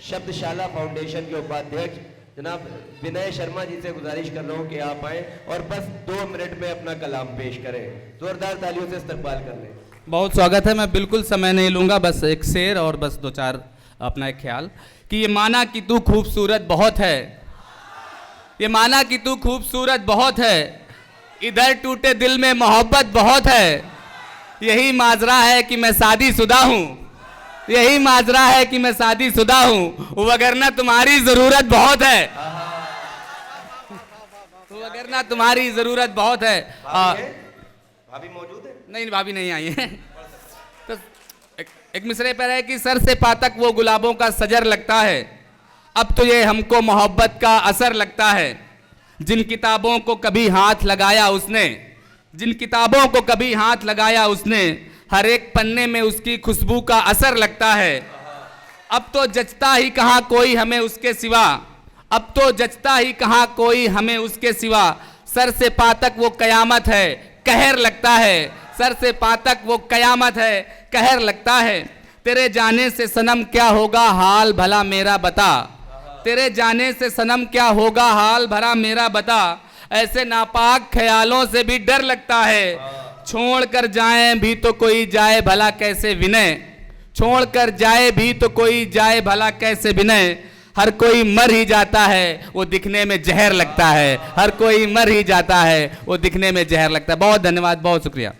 शब्दशाला foundation के उपाध्यक्ष जनाब विनय शर्मा जी से गुजारिश कर रहा हूं कि आप आए और बस 2 मिनट में अपना कलाम पेश करें। जोरदार तालियों से इस्तकबाल कर लें। बहुत स्वागत है। मैं बिल्कुल समय नहीं लूँगा, बस एक शेर और बस 2-4 अपना एक ख्याल कि ये माना कि तू खूबसूरत बहुत है, ये माना कि तू खूबसूरत बहुत है, इधर टूटे दिल में मोहब्बत बहुत है, यही माजरा है कि मैं शादीशुदा हूँ, यही माजरा है कि मैं शादीशुदा हूँ, वगरना तुम्हारी ज़रूरत बहुत है, वगरना तुम्हारी ज़रूरत बहुत है। भाभी मौजूद है? नहीं, भाभी नहीं आई है। तो एक मिसरे पर है कि सर से पातक वो गुलाबों का सजर लगता है, अब तो ये हमको मोहब्बत का असर लगता है, जिन किताबों को कभी हाथ लगाया उसने, जिन किताबों को कभी हाथ लगाया उसने, हर एक पन्ने में उसकी खुशबू का असर लगता है, अब तो जचता ही कहाँ कोई हमें उसके सिवा, अब तो जचता ही कहाँ कोई हमें उसके सिवा, सर से पातक वो कयामत है, कहर लगता है, सर से पातक वो कयामत है, कहर लगता है, तेरे जाने से सनम क्या होगा हाल भला मेरा बता, तेरे जाने से सनम क्या होगा हाल भरा मेरा बता, ऐसे नापाक ख्यालों से भी डर लगता है, छोड़ कर जाए भी तो कोई जाए भला कैसे विनय, छोड़ कर जाए भी तो कोई जाए भला कैसे विनय, हर कोई मर ही जाता है वो दिखने में जहर लगता है, हर कोई मर ही जाता है वो दिखने में जहर लगता है। बहुत धन्यवाद, बहुत शुक्रिया।